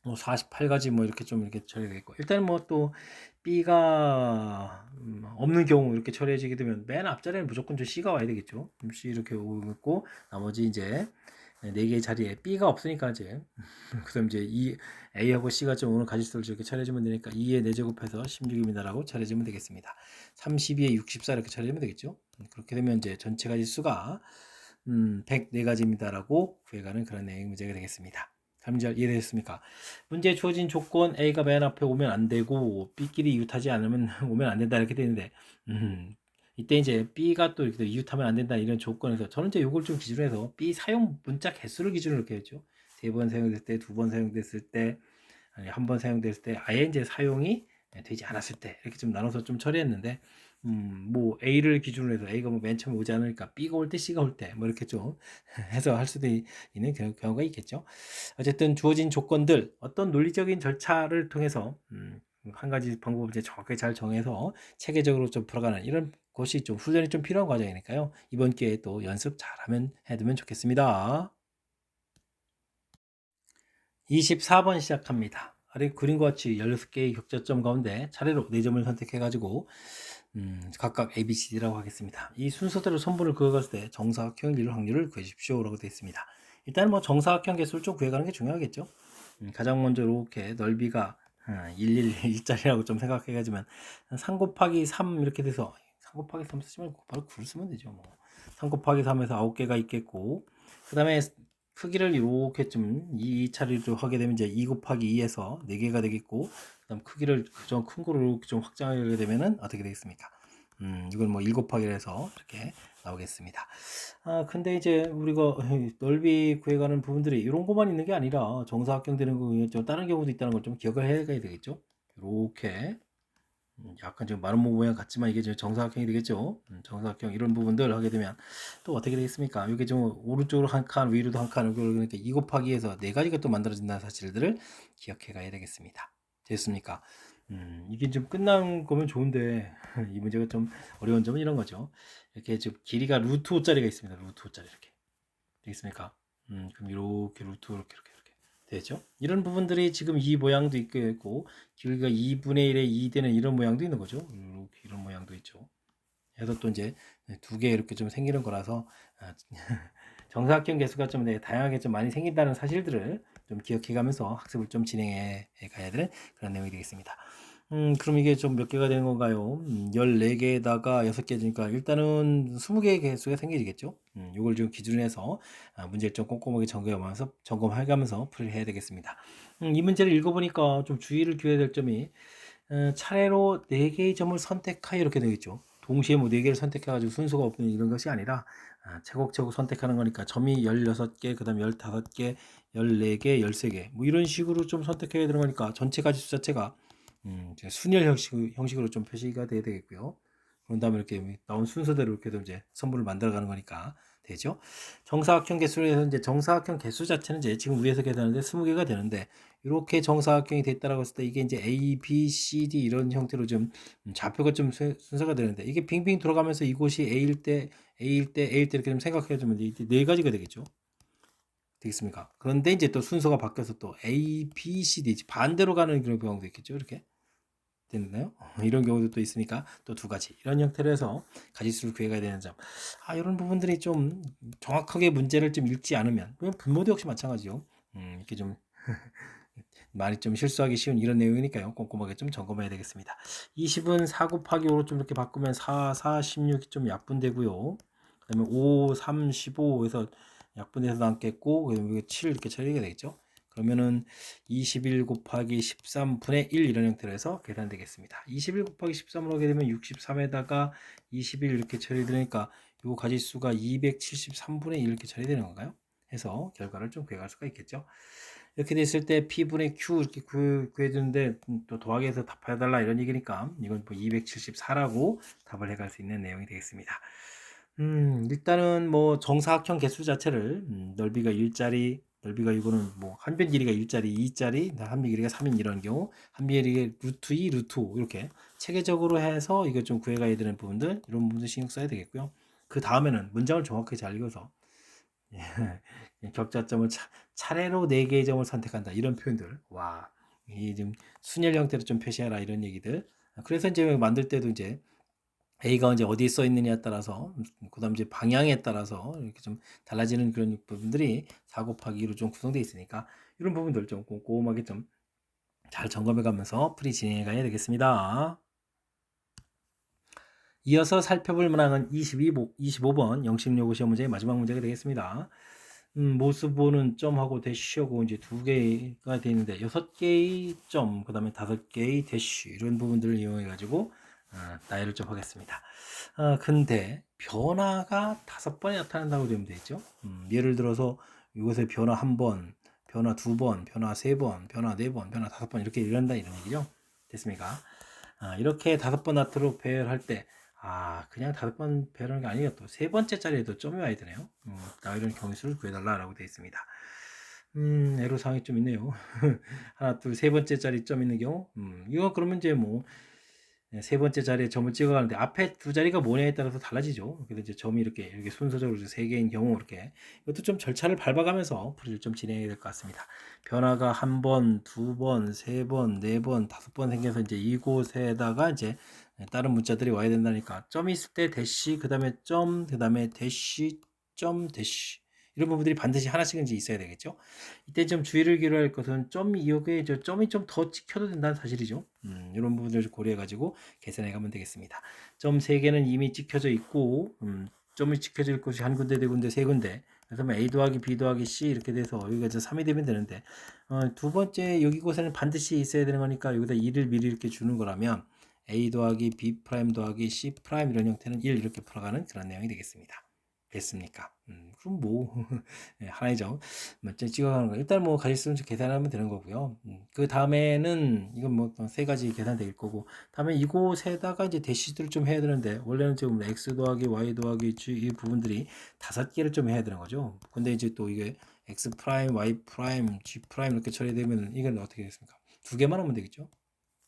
뭐 48가지 뭐 이렇게 좀 이렇게 처리되겠고, 일단 뭐 또 B가 없는 경우 이렇게 처리해지게 되면 맨 앞자리는 무조건 좀 C가 와야 되겠죠. C 이렇게 오고 있고 나머지 이제 네 개의 자리에 B가 없으니까 이제 그다음 이제 이 A하고 C가 좀 오는 가짓수를 이렇게 차려주면 되니까 2의 4제곱해서 16입니다라고 차려주면 되겠습니다. 32에 64 이렇게 차려주면 되겠죠. 그렇게 되면 이제 전체 가짓수가 104가지입니다라고 구해가는 그런 내용 문제가 되겠습니다. 그럼 잘 이해되셨습니까? 문제에 주어진 조건 A가 맨 앞에 오면 안 되고 B끼리 이웃하지 않으면 오면 안 된다 이렇게 되는데 이때 이제 B가 또 이렇게 이웃하면 안 된다 이런 조건에서 저는 이제 요걸 좀 기준으로 해서 B 사용 문자 개수를 기준으로 이렇게 했죠. 3번 사용됐을 때, 2번 사용됐을 때, 아니 한 번 사용됐을 때, 아예 이제 사용이 되지 않았을 때 이렇게 좀 나눠서 좀 처리했는데 뭐 A를 기준으로 해서 A가 뭐 맨 처음에 오지 않으니까 B가 올 때 C가 올 때 뭐 이렇게 좀 해서 할 수도 있는 경우가 있겠죠. 어쨌든 주어진 조건들 어떤 논리적인 절차를 통해서 한 가지 방법을 이제 정확하게 잘 정해서 체계적으로 좀 풀어가는 이런 것이 좀 훈련이 좀 필요한 과정이니까요. 이번 기회에 또 연습 잘하면 해두면 좋겠습니다. 24번 시작합니다. 아래 그림과 같이 16개의 격자점 가운데 차례로 4점을 선택해가지고 각각 A, B, C, D라고 하겠습니다. 이 순서대로 선분을 그어갔을 때 정사각형 이룰 확률을 구해주십시오 라고 되어 있습니다. 일단 뭐 정사각형 개수를 좀 구해가는 게 중요하겠죠. 가장 먼저 이렇게 넓이가 111짜리라고 좀 생각해가지면 3 곱하기 3 이렇게 돼서 3 곱하기 3 쓰시면 바로 9를 쓰면 되죠. 뭐. 3 곱하기 3에서 9개가 있겠고 그 다음에 크기를 이렇게 좀 이 차례로 하게 되면 이제 2 곱하기 2에서 4개가 되겠고 그다음 크기를 좀 큰 거로 이렇게 좀 확장하게 되면은 어떻게 되겠습니까? 이건 뭐 1 곱하기를 해서 이렇게 나오겠습니다. 근데 이제 우리가 넓이 구해가는 부분들이 이런 것만 있는 게 아니라 정사각형 되는 거 좀 다른 경우도 있다는 걸 좀 기억을 해야 되겠죠. 이렇게 약간 좀 마름모 모양 같지만 이게 정사각형이 되겠죠. 정사각형 이런 부분들 하게 되면 또 어떻게 되겠습니까? 이게 좀 오른쪽으로 한 칸, 위로도 한 칸, 그러니까 2 곱하기에서 4가지가 또 만들어진다는 사실들을 기억해 가야 되겠습니다. 됐습니까? 이게 좀 끝난 거면 좋은데 이 문제가 좀 어려운 점은 이런 거죠. 이렇게 지금 길이가 루트 5짜리가 있습니다. 루트 5짜리 이렇게 되겠습니까? 그럼 이렇게 루트 이렇게 되죠. 이런 부분들이 지금 이 모양도 있고 길이가 2분의 1에 2 되는 이런 모양도 있는 거죠. 이렇게 이런 모양도 있죠. 해서 또 이제 두 개 이렇게 좀 생기는 거라서 정사각형 개수가 좀 다양하게 좀 많이 생긴다는 사실들을 좀 기억해 가면서 학습을 좀 진행해 가야 되는 그런 내용이 되겠습니다. 그럼 이게 좀 몇 개가 되는 건가요? 14개에다가 6개니까 일단은 20개의 개수가 생기겠죠? 요걸 좀 기준으로 해서 문제를 좀 꼼꼼하게 점검해 가면서 풀이를 해야 되겠습니다. 이 문제를 읽어보니까 좀 주의를 기울여야 될 점이 차례로 4개의 점을 선택하여 이렇게 되겠죠. 동시에 뭐 4개를 선택해가지고 순서가 없는 이런 것이 아니라 차곡차곡 선택하는 거니까 점이 16개, 그 다음에 15개, 14개, 13개 뭐 이런 식으로 좀 선택해야 되는 거니까 전체 가지수 자체가 순열 형식으로 좀 표시가 돼야 되겠고요. 그런 다음에 이렇게 나온 순서대로 이렇게 이제 선물을 만들어 가는 거니까 되죠. 정사각형 개수로 해서 이제 정사각형 개수 자체는 이제 지금 위에서 계산하는데 20개가 되는데 이렇게 정사각형이 됐다라고 했을 때 이게 이제 A, B, C, D 이런 형태로 좀 좌표가 좀 순서가 되는데 이게 빙빙 돌아가면서 이곳이 A일 때, A일 때, A일 때 이렇게 좀 생각해 주면 이제 4가지가 되겠죠. 되겠습니까? 그런데 이제 또 순서가 바뀌어서 또 A, B, C, D 반대로 가는 그런 경우도 있겠죠. 이렇게. 됐나요? 이런 경우도 또 있으니까 또 2가지 이런 형태로 해서 가지수를 구해가야 되는 점. 이런 부분들이 좀 정확하게 문제를 좀 읽지 않으면 분모도 역시 마찬가지요. 이렇게 좀 많이 좀 실수하기 쉬운 이런 내용이니까요. 꼼꼼하게 좀 점검해야 되겠습니다. 20은 4 곱하기 5로 좀 이렇게 바꾸면 4, 4, 16이 좀 약분되고요. 그 다음에 5, 3, 15에서 약분돼서 남겠고, 그 다음에 7 이렇게 처리가 되겠죠. 그러면은 21 곱하기 13분의 1 이런 형태로 해서 계산되겠습니다. 21 곱하기 13으로 하게 되면 63에다가 21 이렇게 처리되니까 요 가지수가 273분의 1 이렇게 처리되는 건가요? 해서 결과를 좀 구해갈 수가 있겠죠. 이렇게 됐을 때 P분의 Q 이렇게 구해주는데 또 더하기해서 답해달라 이런 얘기니까 이건 뭐 274라고 답을 해갈 수 있는 내용이 되겠습니다. 일단은 뭐 정사각형 개수 자체를 넓이가 1짜리 넓이가 이거는 뭐 한변 길이가 1짜리 2짜리 한변 길이가 3인 이런 경우 한변 길이가 루트 2 루트 5 이렇게 체계적으로 해서 이거 좀 구해가야 되는 부분들 이런 부분들 신경 써야 되겠고요. 그 다음에는 문장을 정확하게 잘 읽어서 격자점을 차례로 4개의 점을 선택한다 이런 표현들 와 이 좀 순열 형태로 좀 표시하라 이런 얘기들 그래서 이제 만들 때도 이제 A가 이제 어디에 써 있느냐에 따라서 그다음 이제 방향에 따라서 이렇게 좀 달라지는 그런 부분들이 4 곱하기 2로 좀 구성되어 있으니까 이런 부분들 좀 꼼꼼하게 좀 잘 점검해 가면서 풀이 진행해 가야 되겠습니다. 이어서 살펴볼 문항은 25번 영식요구 시험 문제의 마지막 문제가 되겠습니다. 모스보는 점하고 대쉬하고 이제 두 개가 되어 있는데 6개의 점, 그 다음에 5개의 대쉬 이런 부분들을 이용해 가지고 나열을 좀 하겠습니다. 근데 변화가 5번이 나타난다고 되면 되죠. 예를 들어서 이것의 변화 1번, 변화 2번, 변화 3번, 변화 4번, 변화 5번 이렇게 이런다 이런 얘기죠. 됐습니까? 이렇게 5번 나트로 배열할 때 그냥 5번 배열하는 게 아니고 또 세 번째 자리에도 점이 와야 되네요. 이런 경우수를 구해달라라고 되어 있습니다. 애로사항이 좀 있네요. 하나, 둘, 세 번째 자리 점 있는 경우. 이거 그러면 이제 뭐 세 번째 자리에 점을 찍어가는데 앞에 두 자리가 뭐냐에 따라서 달라지죠. 그래서 이제 점이 이렇게 순서적으로 세 개인 경우 이렇게 이것도 좀 절차를 밟아가면서 풀이를 좀 진행해야 될 것 같습니다. 변화가 한 번, 두 번, 세 번, 네 번, 5번 생겨서 이제 이곳에다가 이제 다른 문자들이 와야 된다니까 점이 있을 때 대시 그다음에 점 그다음에 대시 점 대시 이런 부분들이 반드시 하나씩은 이제 있어야 되겠죠. 이때 좀 주의를 기울여야 할 것은 점 이역에 저 점이 좀 더 찍혀도 된다는 사실이죠. 이런 부분들을 고려해 가지고 계산해 가면 되겠습니다. 점 3개는 이미 찍혀져 있고 점이 찍혀져 있는 곳이 한 군데, 네 군데, 세 군데. 그래서 뭐 A 더하기 B 더하기 C 이렇게 돼서 여기가 이제 3이 되면 되는데 두 번째 여기 곳에는 반드시 있어야 되는 거니까 여기다 2를 미리 이렇게 주는 거라면 A 더하기 B 프라임 더하기 C 프라임 이런 형태는 1 이렇게 풀어가는 그런 내용이 되겠습니다. 됐습니까? 그럼 뭐 네, 하나이죠. 몇점 찍어가는 거 일단 뭐 가질 수 있으면 계산하면 되는 거고요. 그 다음에는 이건 뭐 세 가지 계산될 거고 다음에 이곳에다가 이제 대시들을 좀 해야 되는데 원래는 지금 x 더하기 y 더하기 g 이 부분들이 5개를 좀 해야 되는 거죠. 근데 이제 또 이게 x 프라임, y 프라임, g 프라임 이렇게 처리되면 이건 어떻게 되겠습니까? 2개만 하면 되겠죠.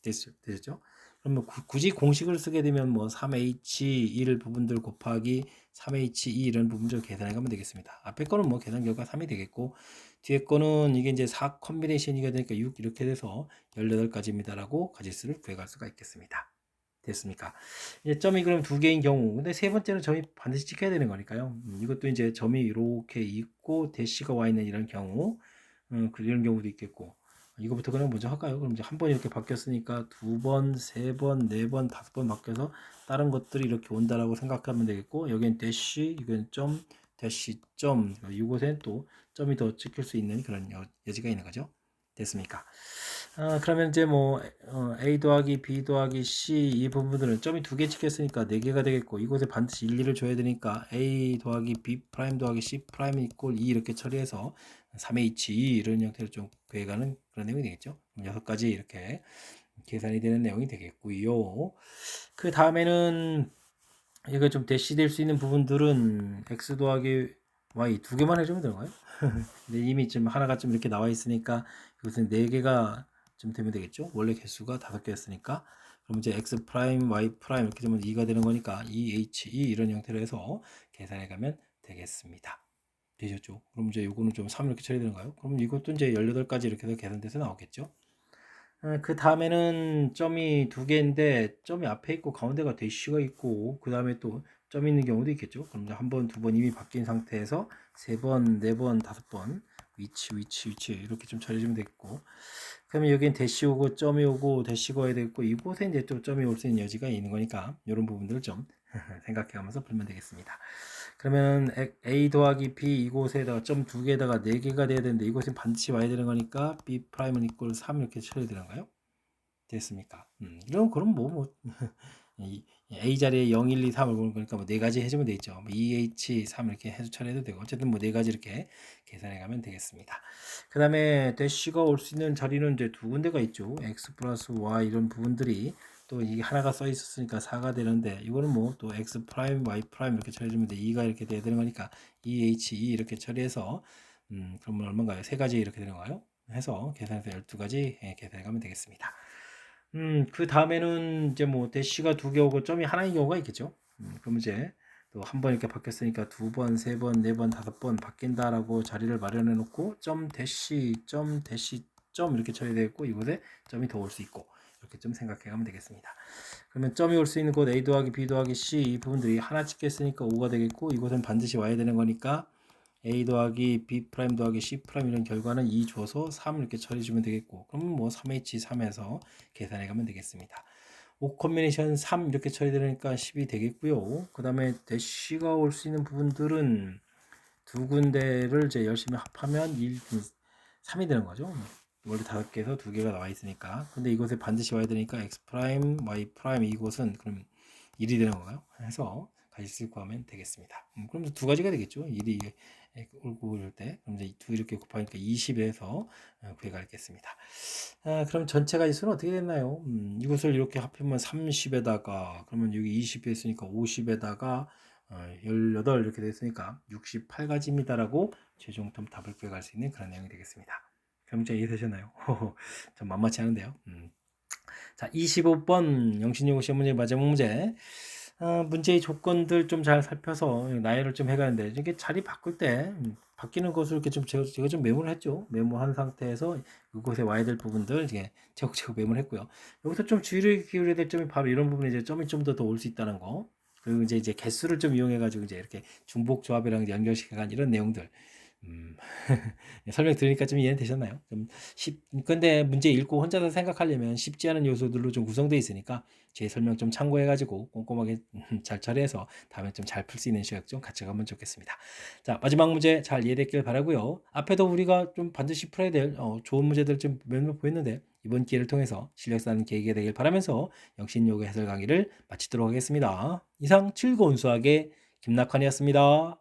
되셨죠? 그러면 굳이 공식을 쓰게 되면 뭐 3H1 부분들 곱하기 3H2 이런 부분들 계산해 가면 되겠습니다. 앞에 거는 뭐 계산 결과 3이 되겠고 뒤에 거는 이게 이제 4 컨비네이션이가 되니까 6 이렇게 돼서 18가지입니다라고 가지수를 구해갈 수가 있겠습니다. 됐습니까? 이제 점이 그럼 2개인 경우 근데 세 번째는 점이 반드시 찍혀야 되는 거니까요. 이것도 이제 점이 이렇게 있고 대시가 와 있는 이런 경우 이런 경우도 있겠고 이거부터 그냥 먼저 할까요? 그럼 이제 한 번 이렇게 바뀌었으니까 2번, 3번, 4번, 5번 바뀌어서 다른 것들이 이렇게 온다라고 생각하면 되겠고 여기는 대시, 이건 점, 대시, 점 이곳엔 또 점이 더 찍힐 수 있는 그런 여지가 있는 거죠. 됐습니까? 그러면 이제 뭐 A 더하기 B 더하기 C 이 부분들은 점이 2개 찍혔으니까 4개가 되겠고 이곳에 반드시 일리를 줘야 되니까 A 더하기 B 프라임 더하기 C 프라임 이꼴 2 이렇게 처리해서 3H2 이런 형태로 좀 구해가는 그런 내용이 되겠죠. 6가지 이렇게 계산이 되는 내용이 되겠고요. 그 다음에는 이거 좀 대시될 수 있는 부분들은 X 더하기 Y 2개만 해주면 되는 거예요. 근데 이미 좀 하나가 좀 이렇게 나와 있으니까 이것은 4개가 좀 되면 되겠죠. 원래 개수가 5개였으니까 그럼 이제 x 프라임, y 프라임 이렇게 되면 2가 되는 거니까 2h2 이런 형태로 해서 계산해 가면 되겠습니다. 되셨죠? 그럼 이제 요거는 좀 3 이렇게 처리되는가요? 그럼 이것도 이제 18가지 이렇게 해서 계산돼서 나오겠죠. 그 다음에는 점이 2개인데 점이 앞에 있고 가운데가 대쉬가 있고 그 다음에 또 점이 있는 경우도 있겠죠. 그럼 이제 한 번, 두 번 이미 바뀐 상태에서 3번, 4번, 5번 위치 이렇게 좀 처리해주면 되겠고 그러면 여기엔 대시 오고 점이 오고 대시가 와야 되겠고 이곳에 이제 또 점이 올 수 있는 여지가 있는 거니까 이런 부분들을 좀 생각해가면서 풀면 되겠습니다. 그러면 A 더하기 B 이곳에다가 점 2개에다가 4개가 돼야 되는데 이곳엔 반드시 와야 되는 거니까 B 프라임은 이꼴 3 이렇게 처리되는가요? 됐습니까? 그럼 A 자리에 0, 1, 2, 3을 보는 거니까 뭐 4가지 해주면 되겠죠. 뭐 2H, 3 이렇게 해서 처리해도 되고 어쨌든 뭐 4가지 이렇게 계산해 가면 되겠습니다. 그 다음에 대시가 올 수 있는 자리는 이제 2군데가 있죠. X 플러스 Y 이런 부분들이 또 이게 하나가 써 있었으니까 4가 되는데 이거는 뭐 또 X 프라임, Y 프라임 이렇게 처리해주면 돼. 2가 이렇게 돼야 되는 거니까 2H, 2 이렇게 처리해서 그러면 얼마인가요? 3가지 이렇게 되는 거예요. 해서 계산해서 12가지 계산해 가면 되겠습니다. 그 다음에는 이제 뭐 대시가 2개 오고 점이 하나인 경우가 있겠죠. 그럼 이제 또 한 번 이렇게 바뀌었으니까 2번, 3번, 4번, 5번 바뀐다라고 자리를 마련해 놓고 점 대시, 점 대시, 점 이렇게 처리되어 있고 이곳에 점이 더 올 수 있고 이렇게 좀 생각해 가면 되겠습니다. 그러면 점이 올 수 있는 곳 A 더하기 B 더하기 C 이 부분들이 하나 찍혔으니까 5가 되겠고 이곳은 반드시 와야 되는 거니까 A 더하기 B 프라임 더하기 C 프라임 이런 결과는 2 줘서 3 이렇게 처리해 주면 되겠고 그러면 뭐 3H3에서 계산해 가면 되겠습니다. 5 콤비네이션 3 이렇게 처리되니까 10이 되겠고요. 그 다음에 대시가 올 수 있는 부분들은 두 군데를 이제 열심히 합하면 3이 되는 거죠. 원래 5개에서 2개가 나와 있으니까. 근데 이곳에 반드시 와야 되니까 x 프라임, y 프라임 이곳은 그럼 1이 되는 건가요? 해서 가지수 구하면 되겠습니다. 그럼 두 가지가 되겠죠. 1이 올고 이럴 때. 그럼 이제 2 이렇게 곱하니까 20에서 구해가겠습니다. 그럼 전체 가지수는 어떻게 됐나요? 이것을 이렇게 합하면 30에다가 그러면 여기 20 했으니까 50에다가 18 이렇게 됐으니까 68가지입니다라고 최종 답을 구해갈 수 있는 그런 내용이 되겠습니다. 그럼 이제 이해되셨나요? 좀 만만치 않은데요. 자, 25번 영신여고 시험 문제 마지막 문제. 문제의 조건들 좀 잘 살펴서 나열을 좀 해가는데 이게 자리 바꿀 때 바뀌는 것을 이렇게 좀 제가 좀 메모를 했죠. 메모한 상태에서 그곳에 와야 될 부분들 이제 제곡제곡 메모를 했고요. 여기서 좀 주의를 기울여야 될 점이 바로 이런 부분에 이제 점이 좀 더 올 수 있다는 거. 그리고 이제 개수를 좀 이용해가지고 이제 이렇게 중복 조합이랑 연결시켜간 이런 내용들. 음, 설명 들으니까 좀 이해는 되셨나요? 근데 문제 읽고 혼자서 생각하려면 쉽지 않은 요소들로 좀 구성되어 있으니까 제 설명 좀 참고해가지고 꼼꼼하게 잘 처리해서 다음에 좀 잘 풀 수 있는 시각 좀 같이 가면 좋겠습니다. 자, 마지막 문제 잘 이해됐길 바라고요. 앞에도 우리가 좀 반드시 풀어야 될 좋은 문제들 좀 몇몇 보였는데 이번 기회를 통해서 실력 쌓는 계기가 되길 바라면서 영신요구 해설 강의를 마치도록 하겠습니다. 이상 즐거운 수학의 김낙환이었습니다.